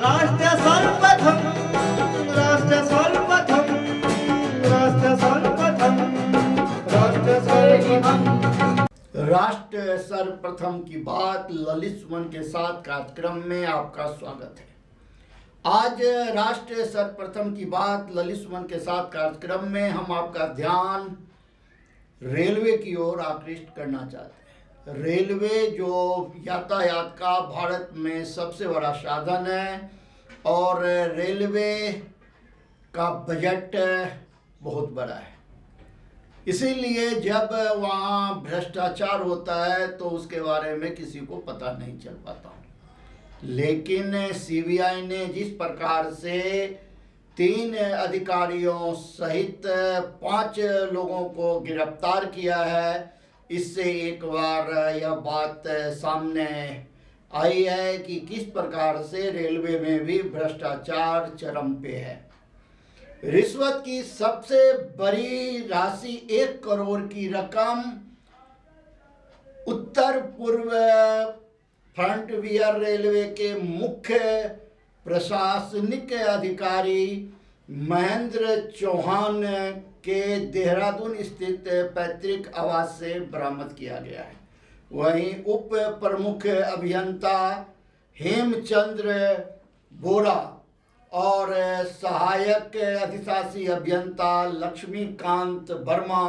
राष्ट्र सर्वप्रथम राष्ट्र सर्वप्रथम राष्ट्र सर्वप्रथम राष्ट्र सर्वप्रथम। राष्ट्र सर्वप्रथम की बात ललित सुमन के साथ कार्यक्रम में आपका स्वागत है। आज राष्ट्र सर्वप्रथम की बात ललित सुमन के साथ कार्यक्रम में हम आपका ध्यान रेलवे की ओर आकृष्ट करना चाहते हैं। रेलवे जो यातायात का भारत में सबसे बड़ा साधन है और रेलवे का बजट बहुत बड़ा है, इसीलिए जब वहाँ भ्रष्टाचार होता है तो उसके बारे में किसी को पता नहीं चल पाता। लेकिन सीबीआई ने जिस प्रकार से 3 अधिकारियों सहित 5 लोगों को गिरफ्तार किया है, इससे एक बार यह बात सामने आई है कि किस प्रकार से रेलवे में भी भ्रष्टाचार चरम पे है। रिश्वत की सबसे बड़ी राशि 1 करोड़ की रकम उत्तर पूर्व फ्रंटियर रेलवे के मुख्य प्रशासनिक अधिकारी महेंद्र चौहान के देहरादून स्थित पैतृक आवास से बरामद किया गया है। वहीं उप प्रमुख अभियंता हेमचंद्र बोरा और सहायक अधिशासी अभियंता लक्ष्मीकांत वर्मा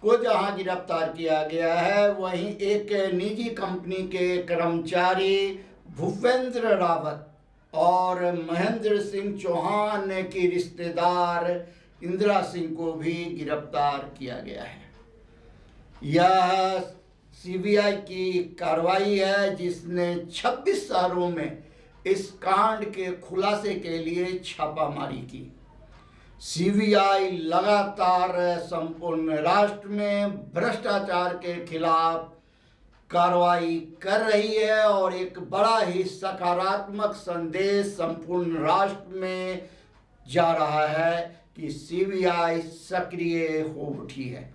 को जहां गिरफ्तार किया गया है, वहीं एक निजी कंपनी के कर्मचारी भूपेंद्र रावत और महेंद्र सिंह चौहान की रिश्तेदार इंदिरा सिंह को भी गिरफ्तार किया गया है। यह सीबीआई की कार्रवाई है जिसने 26 शहरों में इस कांड के खुलासे के लिए छापामारी की। सीबीआई लगातार संपूर्ण राष्ट्र में भ्रष्टाचार के खिलाफ कार्रवाई कर रही है और एक बड़ा ही सकारात्मक संदेश संपूर्ण राष्ट्र में जा रहा है कि सीबीआई सक्रिय हो उठी है।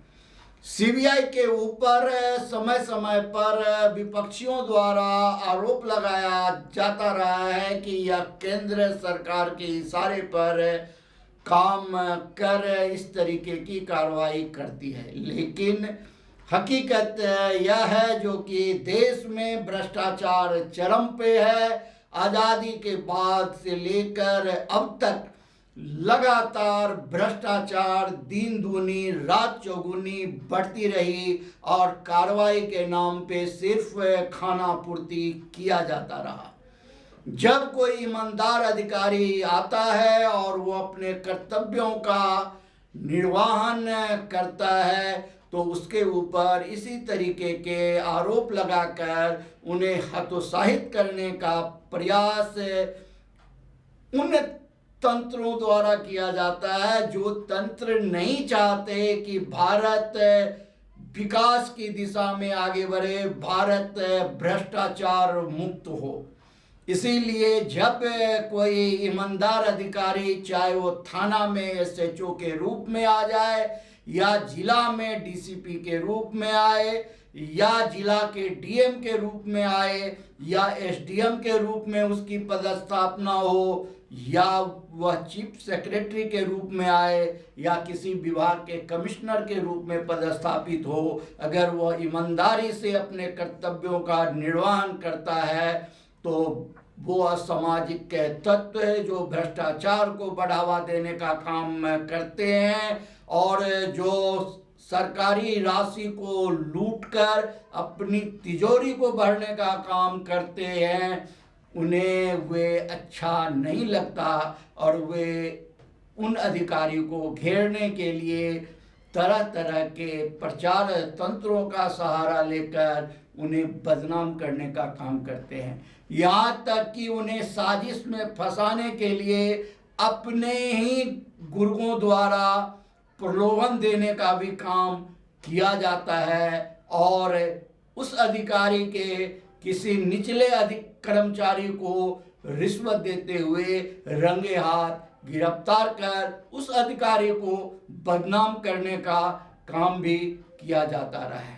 सीबीआई के ऊपर समय समय पर विपक्षियों द्वारा आरोप लगाया जाता रहा है कि यह केंद्र सरकार के इशारे पर काम कर इस तरीके की कार्रवाई करती है, लेकिन हकीकत यह है जो कि देश में भ्रष्टाचार चरम पे है। आज़ादी के बाद से लेकर अब तक लगातार भ्रष्टाचार दिन दूनी रात चौगुनी बढ़ती रही और कार्रवाई के नाम पे सिर्फ खाना पूर्ति किया जाता रहा। जब कोई ईमानदार अधिकारी आता है और वो अपने कर्तव्यों का निर्वहन करता है तो उसके ऊपर इसी तरीके के आरोप लगाकर उन्हें हतोत्साहित करने का प्रयास उन तंत्रों द्वारा किया जाता है जो तंत्र नहीं चाहते कि भारत विकास की दिशा में आगे बढ़े, भारत भ्रष्टाचार मुक्त हो। इसीलिए जब कोई ईमानदार अधिकारी, चाहे वो थाना में एसएचओ के रूप में आ जाए या जिला में डीसीपी के रूप में आए या जिला के डीएम के रूप में आए या एसडीएम के रूप में उसकी पदस्थापना हो या वह चीफ सेक्रेटरी के रूप में आए या किसी विभाग के कमिश्नर के रूप में पदस्थापित हो, अगर वह ईमानदारी से अपने कर्तव्यों का निर्वहन करता है तो वो असामाजिक तत्व है जो भ्रष्टाचार को बढ़ावा देने का काम करते हैं और जो सरकारी राशि को लूटकर अपनी तिजोरी को भरने का काम करते हैं, उन्हें वे अच्छा नहीं लगता और वे उन अधिकारियों को घेरने के लिए तरह तरह के प्रचार तंत्रों का सहारा लेकर उन्हें बदनाम करने का काम करते हैं। यहाँ तक कि उन्हें साजिश में फंसाने के लिए अपने ही गुर्गों द्वारा प्रलोभन देने का भी काम किया जाता है और उस अधिकारी के किसी निचले कर्मचारी को रिश्वत देते हुए रंगे हाथ गिरफ्तार कर उस अधिकारी को बदनाम करने का काम भी किया जाता रहा है।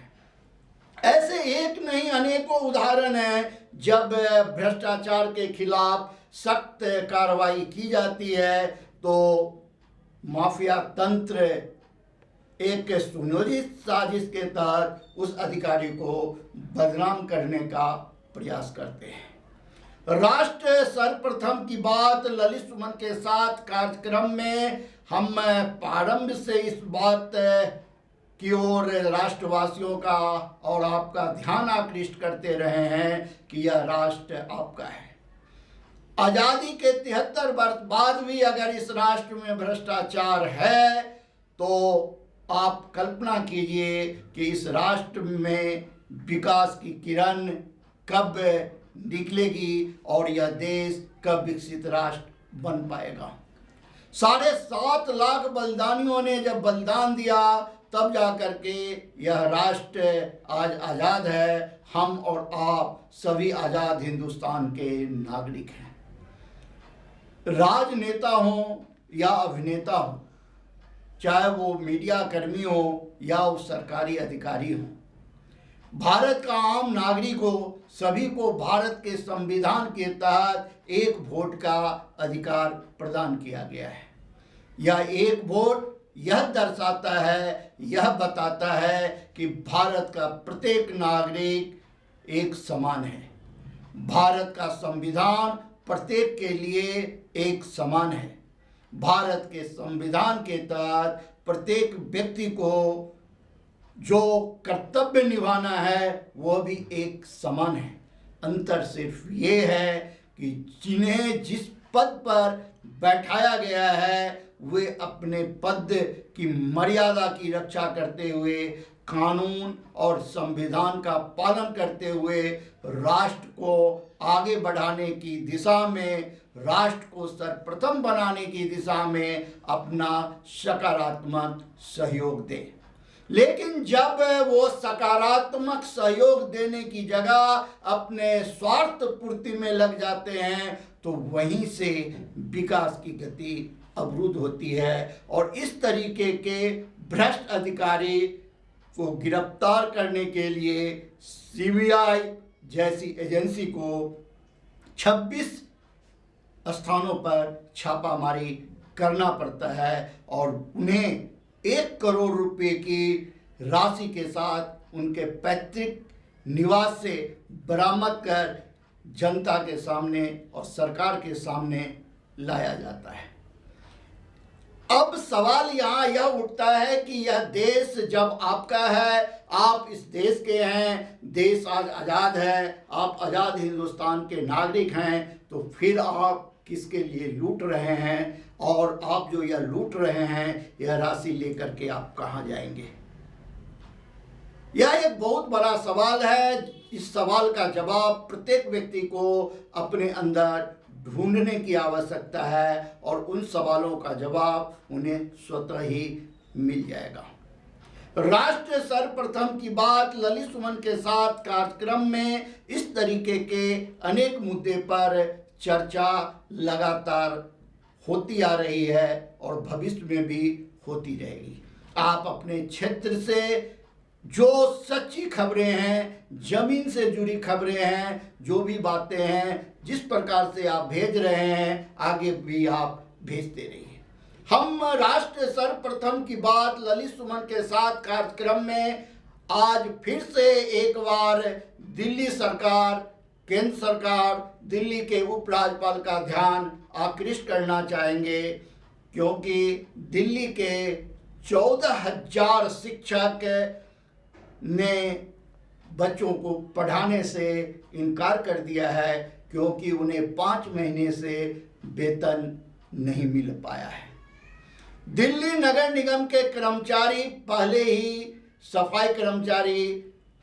ऐसे एक नहीं अनेकों उदाहरण हैं जब भ्रष्टाचार के खिलाफ सख्त कार्रवाई की जाती है तो माफिया तंत्र एक सुनियोजित साजिश के तहत उस अधिकारी को बदनाम करने का प्रयास करते हैं। राष्ट्र सर्वप्रथम की बात ललित सुमन के साथ कार्यक्रम में हम प्रारंभ से इस बात की ओर राष्ट्रवासियों का और आपका ध्यान आकृष्ट करते रहे हैं कि यह राष्ट्र आपका है। आज़ादी के 73 वर्ष बाद भी अगर इस राष्ट्र में भ्रष्टाचार है तो आप कल्पना कीजिए कि इस राष्ट्र में विकास की किरण कब निकलेगी और यह देश कब विकसित राष्ट्र बन पाएगा। 7.5 लाख बलिदानियों ने जब बलिदान दिया तब जाकर के यह राष्ट्र आज आज़ाद है। हम और आप सभी आज़ाद हिंदुस्तान के नागरिक हैं। राजनेता हो या अभिनेता हो, चाहे वो मीडिया कर्मी हो या वो सरकारी अधिकारी हो, भारत का आम नागरिक हो, सभी को भारत के संविधान के तहत एक वोट का अधिकार प्रदान किया गया है। यह एक वोट यह दर्शाता है, यह बताता है कि भारत का प्रत्येक नागरिक एक समान है। भारत का संविधान प्रत्येक के लिए एक समान है। भारत के संविधान के तहत प्रत्येक व्यक्ति को जो कर्तव्य निभाना है वह भी एक समान है। अंतर सिर्फ ये है कि जिन्हें जिस पद पर बैठाया गया है वे अपने पद की मर्यादा की रक्षा करते हुए, कानून और संविधान का पालन करते हुए राष्ट्र को आगे बढ़ाने की दिशा में, राष्ट्र को सर्वप्रथम बनाने की दिशा में अपना सकारात्मक सहयोग दें। लेकिन जब वो सकारात्मक सहयोग देने की जगह अपने स्वार्थ पूर्ति में लग जाते हैं तो वहीं से विकास की गति अवरुद्ध होती है और इस तरीके के भ्रष्ट अधिकारी को गिरफ्तार करने के लिए सीबीआई जैसी एजेंसी को 26 स्थानों पर छापामारी करना पड़ता है और उन्हें 1 करोड़ रुपए की राशि के साथ उनके पैतृक निवास से बरामद कर जनता के सामने और सरकार के सामने लाया जाता है। अब सवाल यहाँ यह उठता है कि यह देश जब आपका है, आप इस देश के हैं, देश आज आज़ाद है, आप आज़ाद हिंदुस्तान के नागरिक हैं, तो फिर आप किसके लिए लूट रहे हैं और आप जो यह लूट रहे हैं यह राशि लेकर के आप कहाँ जाएंगे? यह एक बहुत बड़ा सवाल है। इस सवाल का जवाब प्रत्येक व्यक्ति को अपने अंदर ढूंढने की आवश्यकता है और उन सवालों का जवाब उन्हें स्वतः ही मिल जाएगा। राष्ट्र सर्वप्रथम की बात ललित सुमन के साथ कार्यक्रम में इस तरीके के अनेक मुद्दे पर चर्चा लगातार होती आ रही है और भविष्य में भी होती रहेगी। आप अपने क्षेत्र से जो सच्ची खबरें हैं, जमीन से जुड़ी खबरें हैं, जो भी बातें हैं, जिस प्रकार से आप भेज रहे हैं आगे भी आप भेजते रहिए। हम राष्ट्र सर्वप्रथम की बात ललित सुमन के साथ कार्यक्रम में आज फिर से एक बार दिल्ली सरकार, केंद्र सरकार, दिल्ली के उपराज्यपाल का ध्यान आकृष्ट करना चाहेंगे, क्योंकि दिल्ली के 14,000 शिक्षक ने बच्चों को पढ़ाने से इनकार कर दिया है क्योंकि उन्हें 5 महीने से वेतन नहीं मिल पाया है। दिल्ली नगर निगम के कर्मचारी पहले ही सफाई कर्मचारी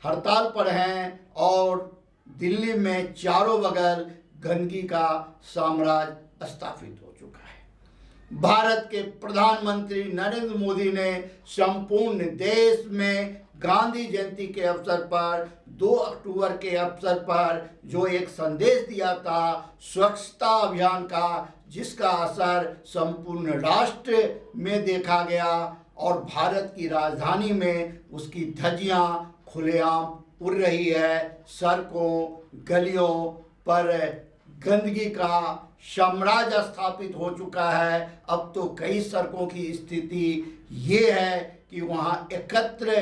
हड़ताल पर हैं और दिल्ली में चारों बगल गंदगी का साम्राज्य स्थापित हो चुका है। भारत के प्रधानमंत्री नरेंद्र मोदी ने संपूर्ण देश में गांधी जयंती के अवसर पर 2 अक्टूबर के अवसर पर जो एक संदेश दिया था स्वच्छता अभियान का, जिसका असर संपूर्ण राष्ट्र में देखा गया और भारत की राजधानी में उसकी धज्जियां खुलेआम उड़ रही है। सड़कों गलियों पर गंदगी का साम्राज्य स्थापित हो चुका है। अब तो कई सड़कों की स्थिति ये है कि वहाँ एकत्र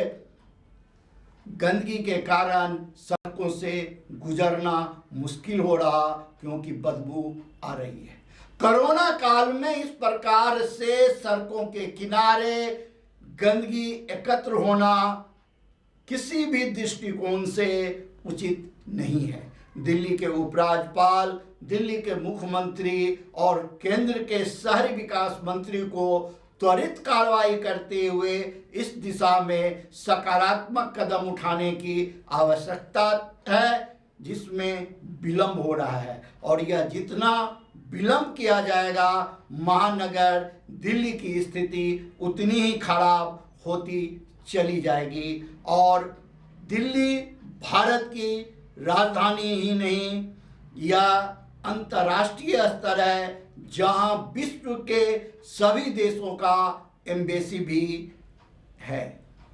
गंदगी के कारण सड़कों से गुजरना मुश्किल हो रहा, क्योंकि बदबू आ रही है। कोरोना काल में इस प्रकार से सड़कों के किनारे गंदगी एकत्र होना किसी भी दृष्टिकोण से उचित नहीं है। दिल्ली के उपराज्यपाल, दिल्ली के मुख्यमंत्री और केंद्र के शहरी विकास मंत्री को त्वरित कार्रवाई करते हुए इस दिशा में सकारात्मक कदम उठाने की आवश्यकता है, जिसमें विलंब हो रहा है। और यह जितना विलंब किया जाएगा, महानगर दिल्ली की स्थिति उतनी ही खराब होती चली जाएगी। और दिल्ली भारत की राजधानी ही नहीं, यह अंतर्राष्ट्रीय स्तर है, जहां विश्व के सभी देशों का एम्बेसी भी है।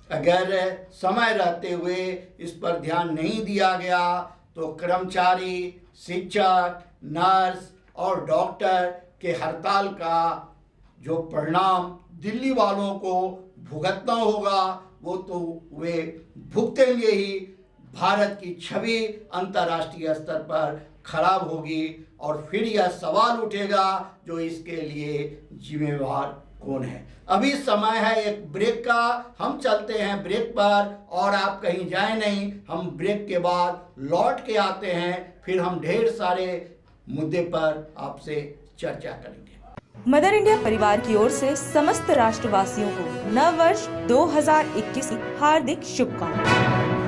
अगर समय रहते हुए इस पर ध्यान नहीं दिया गया तो कर्मचारी, शिक्षक, नर्स और डॉक्टर के हड़ताल का जो परिणाम दिल्ली वालों को भुगतना होगा, वो तो वे भुगतेंगे ही। भारत की छवि अंतर्राष्ट्रीय स्तर पर खराब होगी और फिर यह सवाल उठेगा, जो इसके लिए जिम्मेवार कौन है। अभी समय है एक ब्रेक का, हम चलते हैं ब्रेक पर और आप कहीं जाए नहीं। हम ब्रेक के बाद लौट के आते हैं, फिर हम ढेर सारे मुद्दे पर आपसे चर्चा करेंगे। मदर इंडिया परिवार की ओर से समस्त राष्ट्रवासियों को नव वर्ष 2021 की हार्दिक शुभकामनाएं।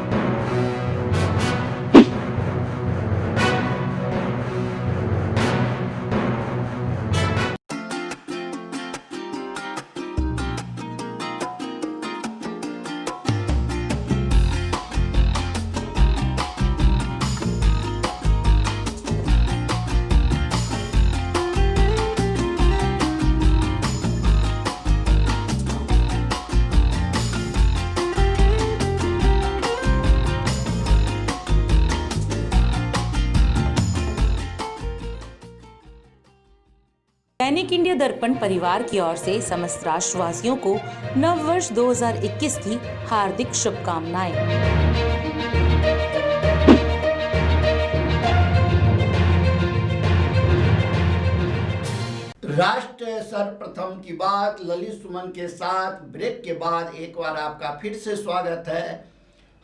दैनिक इंडिया दर्पण परिवार की ओर से समस्त राष्ट्रवासियों को नव वर्ष 2021 की हार्दिक शुभकामनाएं। राष्ट्र सर्वप्रथम की बात ललित सुमन के साथ ब्रेक के बाद एक बार आपका फिर से स्वागत है।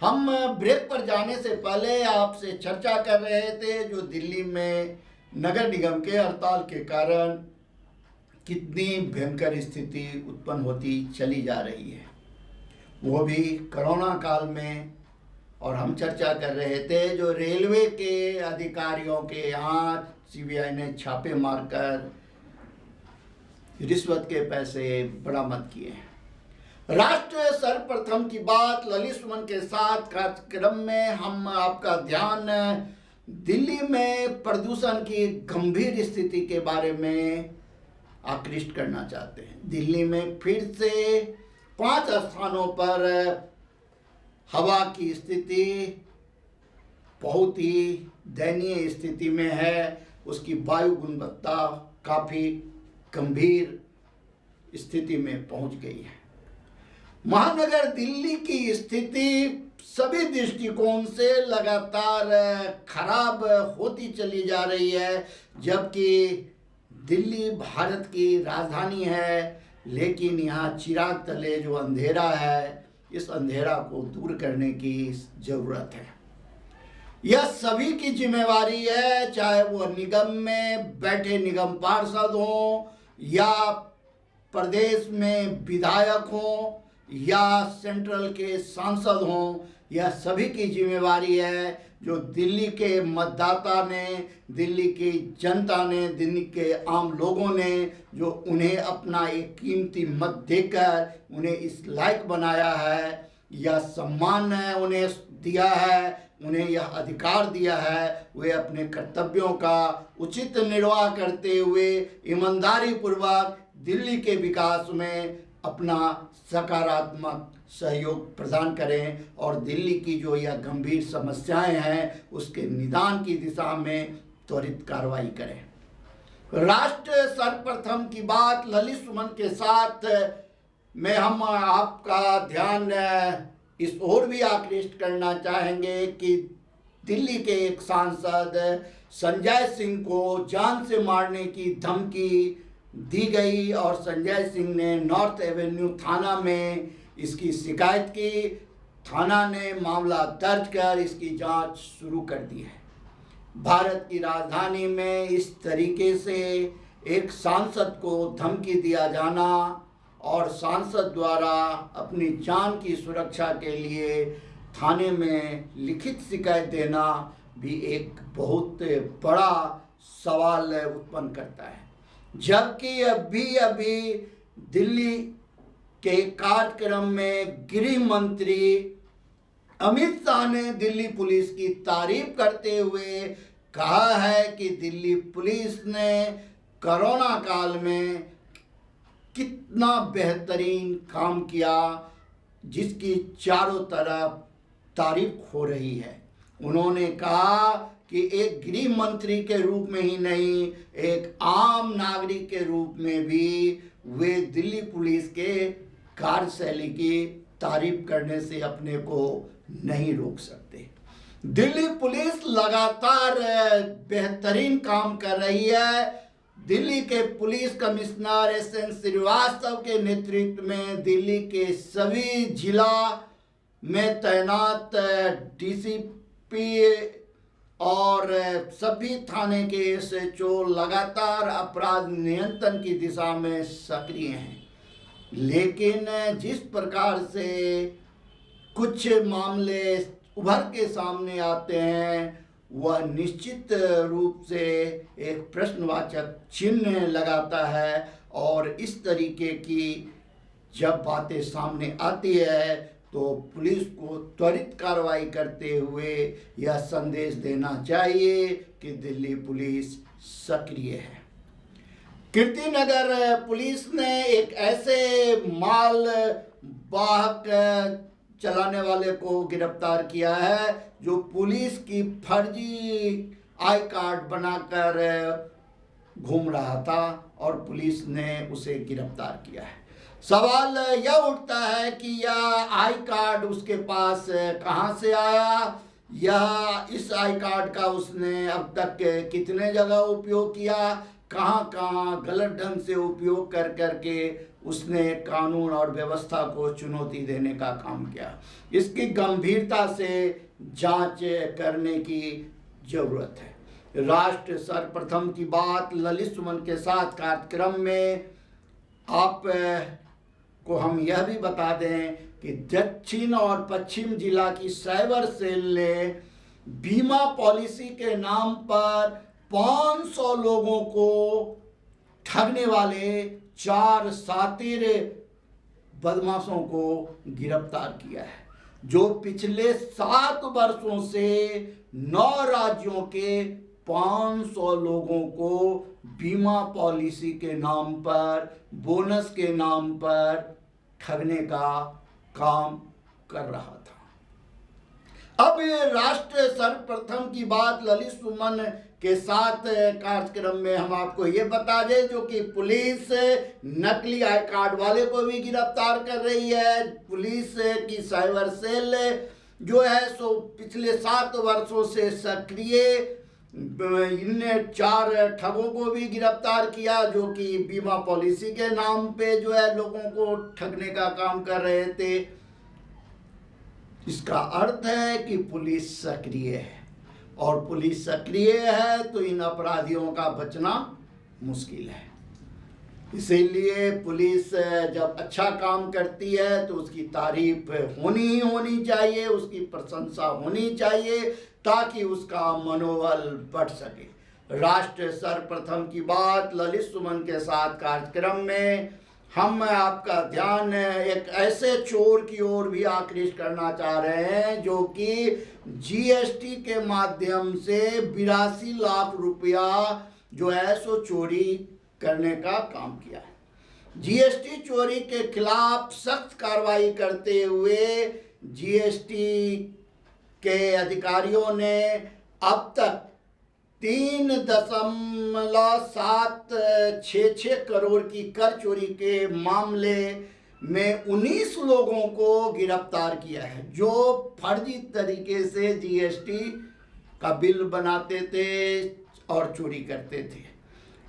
हम ब्रेक पर जाने से पहले आपसे चर्चा कर रहे थे जो दिल्ली में नगर निगम के हड़ताल के कारण कितनी भयंकर स्थिति उत्पन्न होती चली जा रही है, वो भी कोरोना काल में। और हम चर्चा कर रहे थे जो रेलवे के अधिकारियों के यहाँ सीबीआई ने छापे मारकर रिश्वत के पैसे बरामद किए हैं। राष्ट्र सर्वप्रथम की बात ललित सुमन के साथ कार्यक्रम में हम आपका ध्यान दिल्ली में प्रदूषण की गंभीर स्थिति के बारे में आकृष्ट करना चाहते हैं। दिल्ली में फिर से 5 स्थानों पर हवा की स्थिति बहुत ही दयनीय स्थिति में है। उसकी वायु गुणवत्ता काफ़ी गंभीर स्थिति में पहुंच गई है। महानगर दिल्ली की स्थिति सभी दृष्टिकोण से लगातार खराब होती चली जा रही है। जबकि दिल्ली भारत की राजधानी है, लेकिन यहाँ चिराग तले जो अंधेरा है, इस अंधेरा को दूर करने की ज़रूरत है। यह सभी की जिम्मेवारी है, चाहे वो निगम में बैठे निगम पार्षद हों या प्रदेश में विधायक हों या सेंट्रल के सांसद हों। यह सभी की जिम्मेवारी है जो दिल्ली के मतदाता ने, दिल्ली की जनता ने, दिल्ली के आम लोगों ने जो उन्हें अपना एक कीमती मत देकर उन्हें इस लायक बनाया है, यह सम्मान है उन्हें दिया है, उन्हें यह अधिकार दिया है, वे अपने कर्तव्यों का उचित निर्वाह करते हुए ईमानदारी पूर्वक दिल्ली के विकास में अपना सकारात्मक सहयोग प्रदान करें और दिल्ली की जो यह गंभीर समस्याएं हैं उसके निदान की दिशा में त्वरित कार्रवाई करें। राष्ट्र सर्वप्रथम की बात ललित सुमन के साथ में हम आपका ध्यान इस ओर भी आकृष्ट करना चाहेंगे कि दिल्ली के एक सांसद संजय सिंह को जान से मारने की धमकी दी गई और संजय सिंह ने नॉर्थ एवेन्यू थाना में इसकी शिकायत की। थाना ने मामला दर्ज कर इसकी जांच शुरू कर दी है। भारत की राजधानी में इस तरीके से एक सांसद को धमकी दिया जाना और सांसद द्वारा अपनी जान की सुरक्षा के लिए थाने में लिखित शिकायत देना भी एक बहुत बड़ा सवाल उत्पन्न करता है। जबकि अभी दिल्ली के कार्यक्रम में गृह मंत्री अमित शाह ने दिल्ली पुलिस की तारीफ करते हुए कहा है कि दिल्ली पुलिस ने कोरोना काल में कितना बेहतरीन काम किया, जिसकी चारों तरफ तारीफ हो रही है। उन्होंने कहा कि एक गृह मंत्री के रूप में ही नहीं, एक आम नागरिक के रूप में भी वे दिल्ली पुलिस के कार्यशैली की तारीफ करने से अपने को नहीं रोक सकते। दिल्ली पुलिस लगातार बेहतरीन काम कर रही है। दिल्ली के पुलिस कमिश्नर एस.एन. श्रीवास्तव के नेतृत्व में दिल्ली के सभी जिला में तैनात डीसीपी और सभी थाने के एसएचओ लगातार अपराध नियंत्रण की दिशा में सक्रिय हैं। लेकिन जिस प्रकार से कुछ मामले उभर के सामने आते हैं वह निश्चित रूप से एक प्रश्नवाचक चिन्ह लगाता है। और इस तरीके की जब बातें सामने आती है तो पुलिस को त्वरित कार्रवाई करते हुए यह संदेश देना चाहिए कि दिल्ली पुलिस सक्रिय है। कीर्तिनगर पुलिस ने एक ऐसे माल वाहक चलाने वाले को गिरफ्तार किया है जो पुलिस की फर्जी आई कार्ड बनाकर घूम रहा था और पुलिस ने उसे गिरफ्तार किया है। सवाल यह उठता है कि यह आई कार्ड उसके पास कहां से आया, यह इस आई कार्ड का उसने अब तक कितने जगह उपयोग किया, कहां गलत ढंग से उपयोग कर करके उसने कानून और व्यवस्था को चुनौती देने का काम किया। इसकी गंभीरता से जांच करने की जरूरत है। राष्ट्र सर्वप्रथम की बात ललित सुमन के साथ कार्यक्रम में आप को हम यह भी बता दें कि दक्षिण और पश्चिम जिला की साइबर सेल ने बीमा पॉलिसी के नाम पर 500 लोगों को ठगने वाले 4 शातिर बदमाशों को गिरफ्तार किया है, जो पिछले 7 वर्षों से 9 राज्यों के 500 लोगों को बीमा पॉलिसी के नाम पर, बोनस के नाम पर ठगने का काम कर रहा था। अब राष्ट्र सर्वप्रथम की बात ललित सुमन के साथ कार्यक्रम में हम आपको ये बता दें जो कि पुलिस नकली आई कार्ड वाले को भी गिरफ्तार कर रही है। पुलिस की साइबर सेल जो है सो पिछले 7 वर्षों से सक्रिय इनने 4 ठगों को भी गिरफ्तार किया जो कि बीमा पॉलिसी के नाम पे जो है लोगों को ठगने का काम कर रहे थे। इसका अर्थ है कि पुलिस सक्रिय है और पुलिस सक्रिय है तो इन अपराधियों का बचना मुश्किल है। इसीलिए पुलिस जब अच्छा काम करती है तो उसकी तारीफ होनी ही होनी चाहिए, उसकी प्रशंसा होनी चाहिए ताकि उसका मनोबल बढ़ सके। राष्ट्र सर्वप्रथम की बात ललित सुमन के साथ कार्यक्रम में हम आपका ध्यान एक ऐसे चोर की ओर भी आकृष्ट करना चाह रहे हैं जो कि जीएसटी के माध्यम से 82 लाख रुपया जो है सो चोरी करने का काम किया है। जीएसटी चोरी के खिलाफ सख्त कार्रवाई करते हुए जीएसटी के अधिकारियों ने अब तक 3.766 करोड़ की कर चोरी के मामले में 19 लोगों को गिरफ्तार किया है, जो फर्जी तरीके से जीएसटी का बिल बनाते थे और चोरी करते थे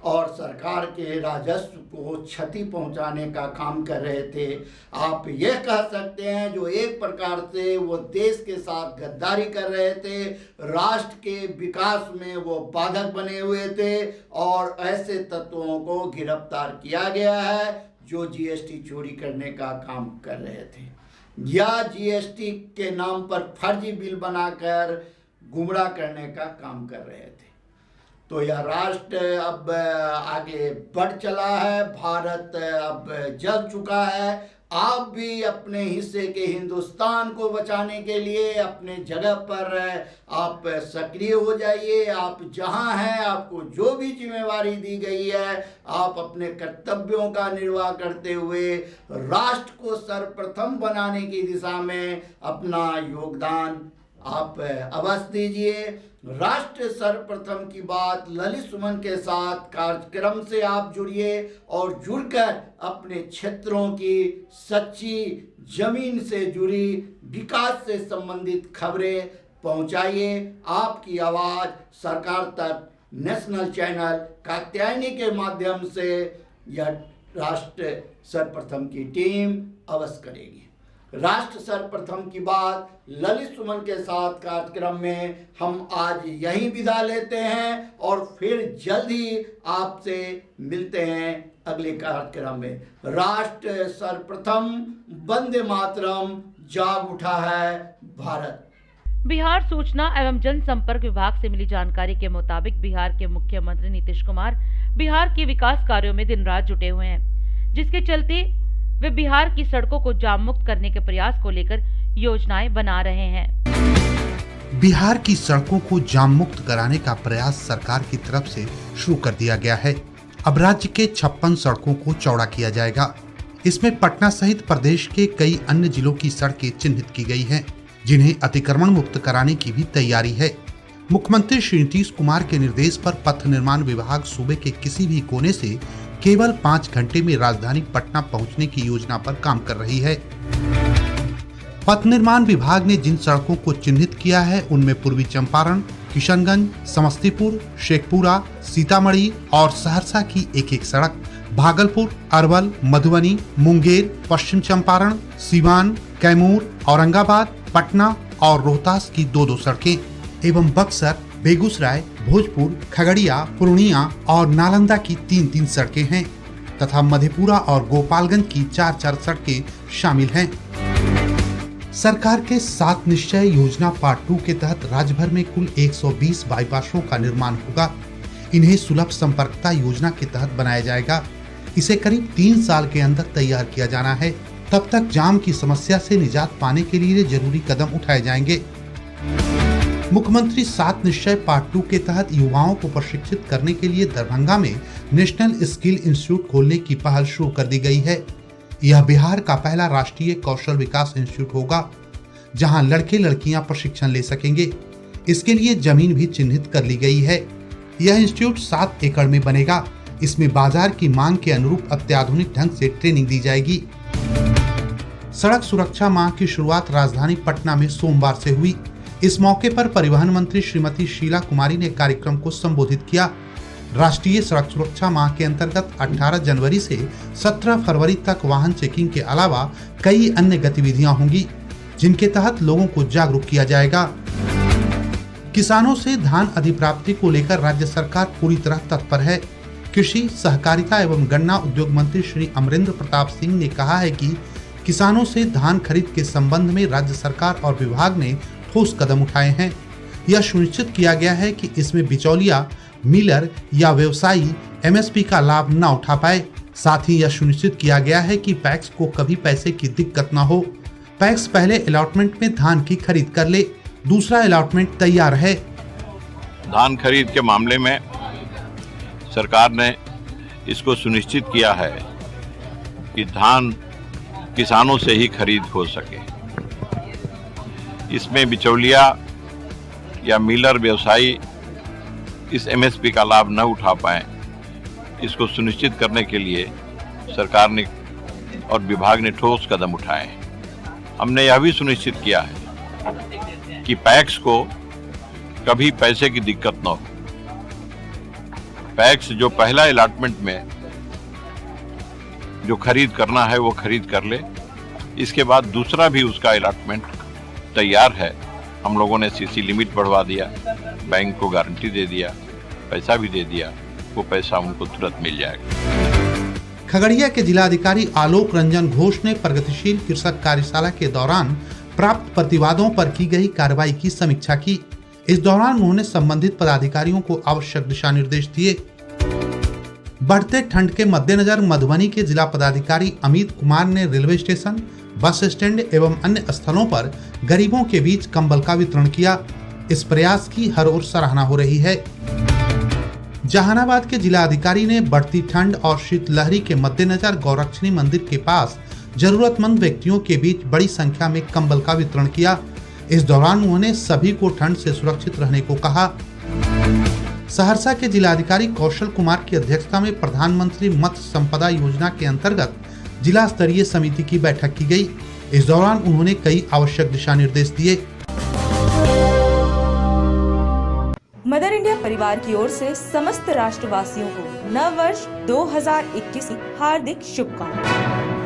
और सरकार के राजस्व को क्षति पहुंचाने का काम कर रहे थे। आप यह कह सकते हैं जो एक प्रकार से वो देश के साथ गद्दारी कर रहे थे, राष्ट्र के विकास में वो बाधक बने हुए थे और ऐसे तत्वों को गिरफ्तार किया गया है जो जीएसटी चोरी करने का काम कर रहे थे या जीएसटी के नाम पर फर्जी बिल बनाकर गुमराह करने का काम कर रहे थे। तो यह राष्ट्र अब आगे बढ़ चला है, भारत अब जल चुका है। आप भी अपने हिस्से के हिंदुस्तान को बचाने के लिए अपने जगह पर आप सक्रिय हो जाइए। आप जहां हैं, आपको जो भी जिम्मेवारी दी गई है, आप अपने कर्तव्यों का निर्वाह करते हुए राष्ट्र को सर्वप्रथम बनाने की दिशा में अपना योगदान आप अवश्य दीजिए। राष्ट्र सर्वप्रथम की बात ललित सुमन के साथ कार्यक्रम से आप जुड़िए और जुड़कर अपने क्षेत्रों की सच्ची जमीन से जुड़ी विकास से संबंधित खबरें पहुंचाइए। आपकी आवाज़ सरकार तक नेशनल चैनल कात्यायनी के माध्यम से यह राष्ट्र सर्वप्रथम की टीम अवश्य करेगी। राष्ट्र सर्वप्रथम की बात ललित सुमन के साथ कार्यक्रम में हम आज यहीं विदा लेते हैं और फिर जल्द ही आपसे मिलते हैं अगले कार्यक्रम में। राष्ट्र सर्वप्रथम, वंदे मातरम, जाग उठा है भारत। बिहार सूचना एवं जनसंपर्क विभाग से मिली जानकारी के मुताबिक बिहार के मुख्यमंत्री नीतीश कुमार बिहार के विकास कार्यों में दिन रात जुटे हुए हैं, जिसके चलते वे बिहार की सड़कों को जाम मुक्त करने के प्रयास को लेकर योजनाएं बना रहे हैं। बिहार की सड़कों को जाम मुक्त कराने का प्रयास सरकार की तरफ से शुरू कर दिया गया है। अब राज्य के 56 सड़कों को चौड़ा किया जाएगा। इसमें पटना सहित प्रदेश के कई अन्य जिलों की सड़कें चिन्हित की गई हैं, जिन्हें अतिक्रमण मुक्त कराने की भी तैयारी है। मुख्यमंत्री श्री नीतीश कुमार के निर्देश पर पथ निर्माण विभाग सूबे के किसी भी कोने से केवल 5 घंटे में राजधानी पटना पहुंचने की योजना पर काम कर रही है। पथ निर्माण विभाग ने जिन सड़कों को चिन्हित किया है उनमें पूर्वी चंपारण, किशनगंज, समस्तीपुर, शेखपुरा, सीतामढ़ी और सहरसा की एक सड़क, भागलपुर, अरवल, मधुबनी, मुंगेर, पश्चिम चंपारण, सीवान, कैमूर, औरंगाबाद, पटना और रोहतास की 2-2 सड़कें एवं बक्सर, बेगूसराय, भोजपुर, खगड़िया, पूर्णिया और नालंदा की 3-3 सड़कें हैं तथा मधेपुरा और गोपालगंज की 4-4 सड़कें शामिल हैं। सरकार के 7 निश्चय योजना पार्ट 2 के तहत राज्य भर में कुल 120 बाईपासों का निर्माण होगा। इन्हें सुलभ संपर्कता योजना के तहत बनाया जाएगा। इसे करीब 3 साल के अंदर तैयार किया जाना है। तब तक जाम की समस्या से निजात पाने के लिए जरूरी कदम उठाए जाएंगे। मुख्यमंत्री 7 निश्चय पार्ट 2 के तहत युवाओं को प्रशिक्षित करने के लिए दरभंगा में नेशनल स्किल इंस्टीट्यूट खोलने की पहल शुरू कर दी गई है। यह बिहार का पहला राष्ट्रीय कौशल विकास इंस्टीट्यूट होगा, जहां लड़के लड़कियां प्रशिक्षण ले सकेंगे। इसके लिए जमीन भी चिन्हित कर ली गई है। यह इंस्टीट्यूट 7 एकड़ में बनेगा। इसमें बाजार की मांग के अनुरूप अत्याधुनिक ढंग से ट्रेनिंग दी जाएगी। सड़क सुरक्षा माह की शुरुआत राजधानी पटना में सोमवार से हुई। इस मौके पर परिवहन मंत्री श्रीमती शीला कुमारी ने कार्यक्रम को संबोधित किया। राष्ट्रीय सड़क सुरक्षा माह के अंतर्गत 18 जनवरी से 17 फरवरी तक वाहन चेकिंग के अलावा कई अन्य गतिविधियां होंगी, जिनके तहत लोगों को जागरूक किया जाएगा। किसानों से धान अधिप्राप्ति को लेकर राज्य सरकार पूरी तरह तत्पर है। कृषि, सहकारिता एवं गन्ना उद्योग मंत्री श्री अमरेंद्र प्रताप सिंह ने कहा है कि किसानों से धान खरीद के संबंध में राज्य सरकार और विभाग ने ठोस कदम उठाए हैं। यह सुनिश्चित किया गया है कि इसमें बिचौलिया, मिलर या व्यवसायी एमएसपी का लाभ न उठा पाए। साथ ही यह सुनिश्चित किया गया है कि पैक्स को कभी पैसे की दिक्कत न हो। पैक्स पहले अलॉटमेंट में धान की खरीद कर ले, दूसरा अलॉटमेंट तैयार है। धान खरीद के मामले में सरकार ने इसको सुनिश्चित किया है कि धान किसानों से ही खरीद हो सके। इसमें बिचौलिया या मिलर व्यवसायी इस एमएसपी का लाभ न उठा पाए, इसको सुनिश्चित करने के लिए सरकार ने और विभाग ने ठोस कदम उठाए हैं। हमने यह भी सुनिश्चित किया है कि पैक्स को कभी पैसे की दिक्कत न हो। पैक्स जो पहला अलॉटमेंट में जो खरीद करना है वो खरीद कर ले, इसके बाद दूसरा भी उसका अलॉटमेंट तैयार है। हम लोगों ने सीसी लिमिट बढ़वा दिया, बैंक को गारंटी दे दिया, पैसा भी दे दिया, वो पैसा उनको तुरंत मिल जाएगा। खगड़िया के जिलाधिकारी आलोक रंजन घोष ने प्रगतिशील कृषक कार्यशाला के दौरान प्राप्त प्रतिवादों पर की गई कार्रवाई की समीक्षा की। इस दौरान उन्होंने संबंधित पदाधिकारियों को आवश्यक दिशा निर्देश दिए। बढ़ते ठंड के मद्देनजर मधुबनी के जिला पदाधिकारी अमित कुमार ने रेलवे स्टेशन, बस स्टैंड एवं अन्य स्थलों पर गरीबों के बीच कंबल का वितरण किया। इस प्रयास की हर ओर सराहना हो रही है। जहानाबाद के जिला अधिकारी ने बढ़ती ठंड और शीतलहरी के मद्देनजर गौरक्षणी मंदिर के पास जरूरतमंद व्यक्तियों के बीच बड़ी संख्या में कंबल का वितरण किया। इस दौरान उन्होंने सभी को ठंड से सुरक्षित रहने को कहा। सहरसा के जिलाधिकारी कौशल कुमार की अध्यक्षता में प्रधानमंत्री मत्स्य संपदा योजना के अंतर्गत जिला स्तरीय समिति की बैठक की गई। इस दौरान उन्होंने कई आवश्यक दिशा निर्देश दिए। मदर इंडिया परिवार की ओर से समस्त राष्ट्रवासियों को नव वर्ष 2021 की हार्दिक शुभकामनाएं।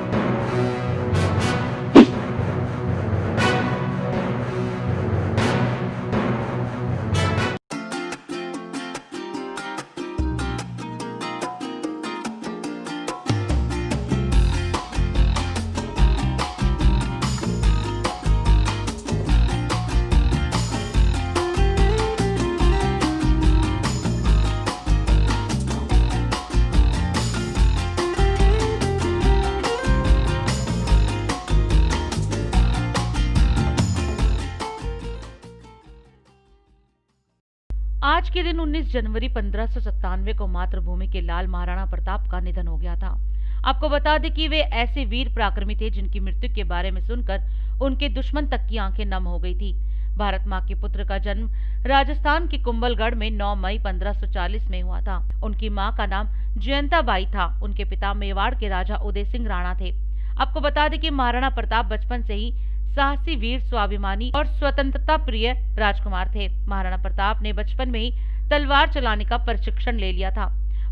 आज के दिन 19 जनवरी 1597 को मातृभूमि के लाल महाराणा प्रताप का निधन हो गया था। आपको बता दें कि वे ऐसे वीर पराक्रमी थे जिनकी मृत्यु के बारे में सुनकर उनके दुश्मन तक की आंखें नम हो गई थी। भारत मां के पुत्र का जन्म राजस्थान के कुंभलगढ़ में 9 मई 1540 में हुआ था। उनकी मां का नाम जयंता बाई था। उनके पिता मेवाड़ के राजा उदय सिंह राणा थे। आपको बता दें कि महाराणा प्रताप बचपन से ही साहसी, वीर, स्वाभिमानी और स्वतंत्रता प्रिय राजकुमार थे। महाराणा प्रताप ने बचपन में ही तलवार चलाने का प्रशिक्षण ले लिया था।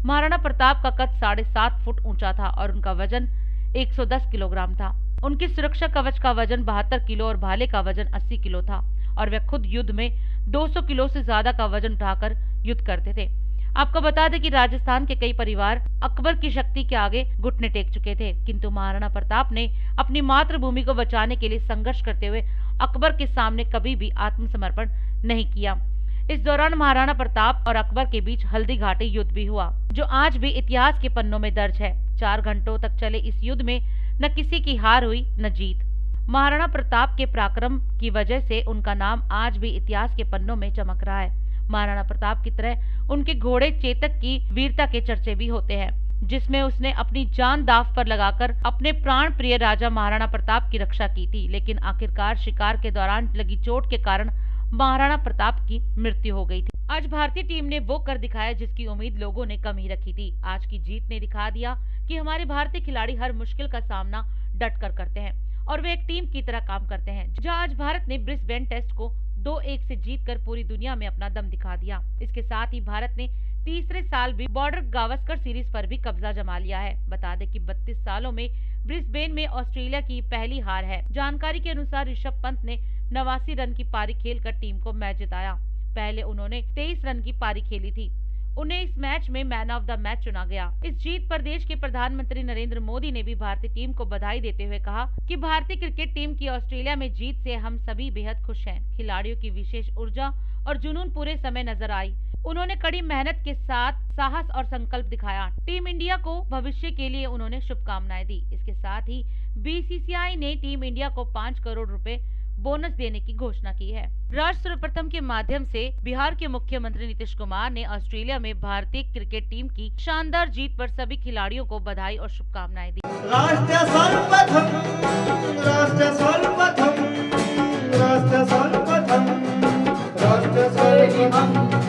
महाराणा प्रताप का कद 7.5 फुट ऊंचा था और उनका वजन 110 किलोग्राम था। उनकी सुरक्षा कवच का वजन 72 किलो और भाले का वजन 80 किलो था और वे खुद युद्ध में 200 किलो से ज्यादा का वजन उठाकर युद्ध करते थे। आपको बता दें कि राजस्थान के कई परिवार अकबर की शक्ति के आगे घुटने टेक चुके थे, किंतु महाराणा प्रताप ने अपनी मातृभूमि को बचाने के लिए संघर्ष करते हुए अकबर के सामने कभी भी आत्मसमर्पण नहीं किया। इस दौरान महाराणा प्रताप और अकबर के बीच हल्दी घाटी युद्ध भी हुआ, जो आज भी इतिहास के पन्नों में दर्ज है। 4 घंटों तक चले इस युद्ध में न किसी की हार हुई न जीत। महाराणा प्रताप के पराक्रम की वजह से उनका नाम आज भी इतिहास के पन्नों में चमक रहा है। महाराणा प्रताप की तरह उनके घोड़े चेतक की वीरता के चर्चे भी होते हैं, जिसमें उसने अपनी जान दांव पर लगाकर अपने प्राण प्रिय राजा महाराणा प्रताप की रक्षा की थी। लेकिन आखिरकार शिकार के दौरान लगी चोट के कारण महाराणा प्रताप की मृत्यु हो गई थी। आज भारतीय टीम ने वो कर दिखाया जिसकी उम्मीद लोगों ने कम ही रखी थी। आज की जीत ने दिखा दिया कि हमारे भारतीय खिलाड़ी हर मुश्किल का सामना डट कर करते हैं और वे एक टीम की तरह काम करते हैं। जहां आज भारत ने ब्रिस्बेन टेस्ट को 2-1 से जीतकर पूरी दुनिया में अपना दम दिखा दिया। इसके साथ ही भारत ने तीसरे साल भी बॉर्डर गावस्कर सीरीज पर भी कब्जा जमा लिया है। बता दें कि 32 सालों में ब्रिस्बेन में ऑस्ट्रेलिया की पहली हार है। जानकारी के अनुसार ऋषभ पंत ने 89 रन की पारी खेलकर टीम को मैच जिताया। पहले उन्होंने 23 रन की पारी खेली थी। उन्हें इस मैच में मैन ऑफ द मैच चुना गया। इस जीत पर देश के प्रधानमंत्री नरेंद्र मोदी ने भी भारतीय टीम को बधाई देते हुए कहा कि भारतीय क्रिकेट टीम की ऑस्ट्रेलिया में जीत से हम सभी बेहद खुश हैं। खिलाड़ियों की विशेष ऊर्जा और जुनून पूरे समय नजर आई। उन्होंने कड़ी मेहनत के साथ साहस और संकल्प दिखाया। टीम इंडिया को भविष्य के लिए उन्होंने शुभकामनाएं दी। इसके साथ ही बीसीसीआई ने टीम इंडिया को 5 करोड़ रुपए बोनस देने की घोषणा की है। राष्ट्र सर्वप्रथम के माध्यम से बिहार के मुख्यमंत्री नीतीश कुमार ने ऑस्ट्रेलिया में भारतीय क्रिकेट टीम की शानदार जीत पर सभी खिलाड़ियों को बधाई और शुभकामनाएं दी। राष्ट्र सर्वप्रथम, राष्ट्र सर्वप्रथम, राष्ट्र सर्वप्रथम, राष्ट्र सर्वप्रथम।